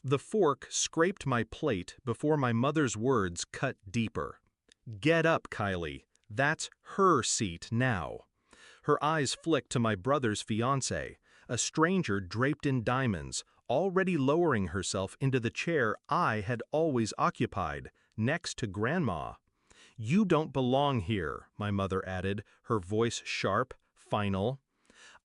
The fork scraped my plate before my mother's words cut deeper. "Get up, Kylie. That's her seat now." Her eyes flicked to my brother's fiancée, a stranger draped in diamonds, already lowering herself into the chair I had always occupied, next to Grandma. "You don't belong here," my mother added, her voice sharp, final.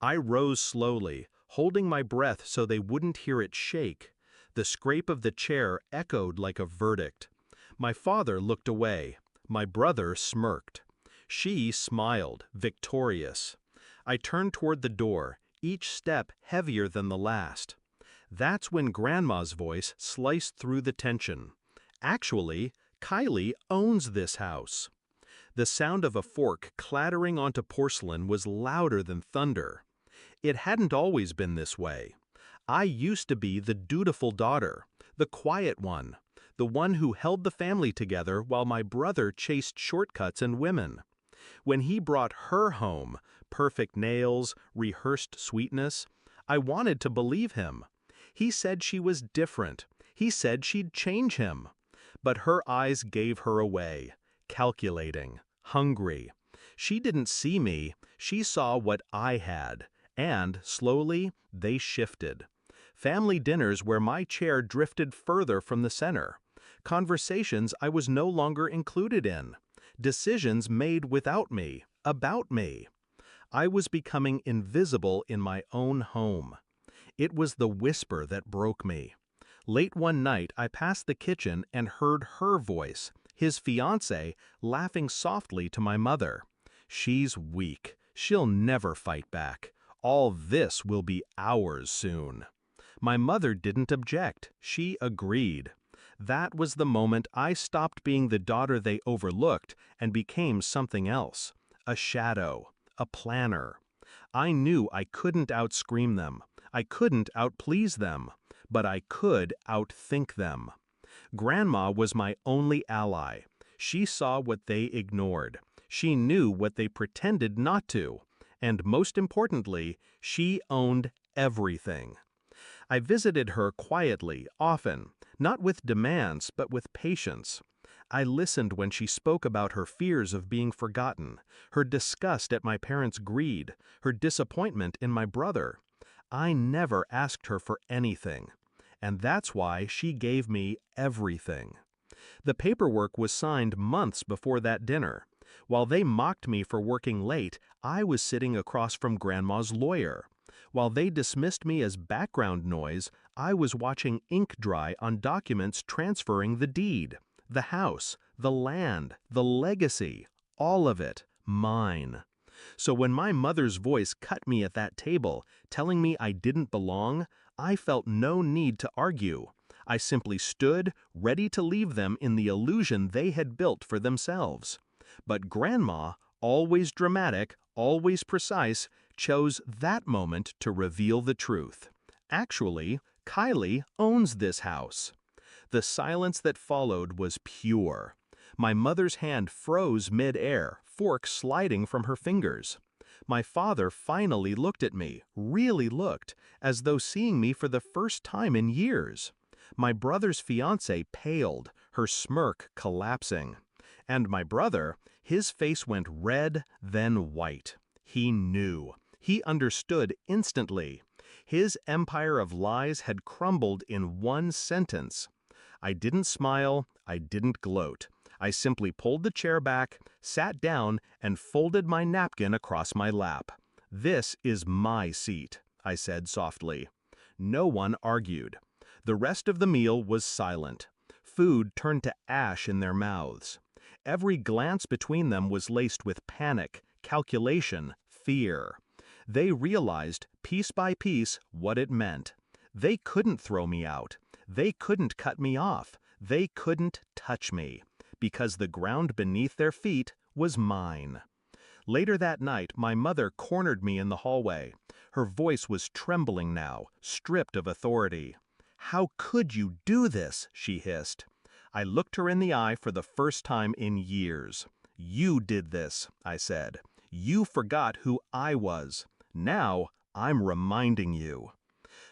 I rose slowly, holding my breath so they wouldn't hear it shake. The scrape of the chair echoed like a verdict. My father looked away. My brother smirked. She smiled, victorious. I turned toward the door, each step heavier than the last. That's when Grandma's voice sliced through the tension. "Actually, Kylie owns this house." The sound of a fork clattering onto porcelain was louder than thunder. It hadn't always been this way. I used to be the dutiful daughter, the quiet one, the one who held the family together while my brother chased shortcuts and women. When he brought her home, perfect nails, rehearsed sweetness, I wanted to believe him. He said she was different. He said she'd change him. But her eyes gave her away, calculating, hungry. She didn't see me, she saw what I had, and, slowly, they shifted. Family dinners where my chair drifted further from the center. Conversations I was no longer included in. Decisions made without me, about me. I was becoming invisible in my own home. It was the whisper that broke me. Late one night, I passed the kitchen and heard her voice, his fiancée, laughing softly to my mother. "She's weak. She'll never fight back. All this will be ours soon." My mother didn't object. She agreed. That was the moment I stopped being the daughter they overlooked and became something else. A shadow. A planner. I knew I couldn't outscream them. I couldn't outplease them. But I could outthink them. Grandma was my only ally. She saw what they ignored. She knew what they pretended not to. And most importantly, she owned everything. I visited her quietly, often, not with demands, but with patience. I listened when she spoke about her fears of being forgotten, her disgust at my parents' greed, her disappointment in my brother. I never asked her for anything. And that's why she gave me everything. The paperwork was signed months before that dinner. While they mocked me for working late, I was sitting across from Grandma's lawyer. While they dismissed me as background noise, I was watching ink dry on documents transferring the deed, the house, the land, the legacy, all of it, mine. So when my mother's voice cut me at that table, telling me I didn't belong, I felt no need to argue. I simply stood, ready to leave them in the illusion they had built for themselves. But Grandma, always dramatic, always precise, chose that moment to reveal the truth. Actually, Kylie owns this house. The silence that followed was pure. My mother's hand froze mid-air, fork sliding from her fingers. My father finally looked at me, really looked, as though seeing me for the first time in years. My brother's fiancée paled, her smirk collapsing. And my brother, his face went red, then white. He knew. He understood instantly. His empire of lies had crumbled in one sentence. I didn't smile, I didn't gloat. I simply pulled the chair back, sat down, and folded my napkin across my lap. "This is my seat," I said softly. No one argued. The rest of the meal was silent. Food turned to ash in their mouths. Every glance between them was laced with panic, calculation, fear. They realized, piece by piece, what it meant. They couldn't throw me out. They couldn't cut me off. They couldn't touch me. Because the ground beneath their feet was mine. Later that night, my mother cornered me in the hallway. Her voice was trembling now, stripped of authority. "How could you do this?" she hissed. I looked her in the eye for the first time in years. "You did this," I said. "You forgot who I was. Now, I'm reminding you."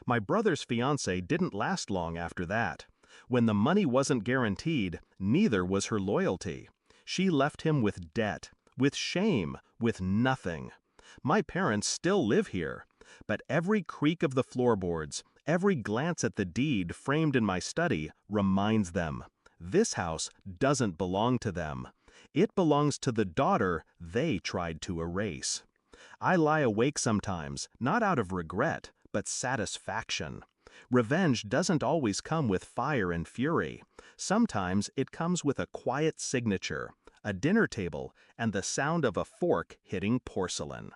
My brother's fiancée didn't last long after that. When the money wasn't guaranteed, neither was her loyalty. She left him with debt, with shame, with nothing. My parents still live here, but every creak of the floorboards, every glance at the deed framed in my study reminds them. This house doesn't belong to them. It belongs to the daughter they tried to erase. I lie awake sometimes, not out of regret, but satisfaction. Revenge doesn't always come with fire and fury. Sometimes it comes with a quiet signature, a dinner table, and the sound of a fork hitting porcelain.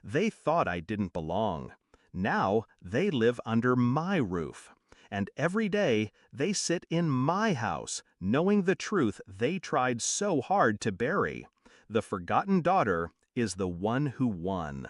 They thought I didn't belong. Now they live under my roof. And every day they sit in my house, knowing the truth they tried so hard to bury. The forgotten daughter is the one who won.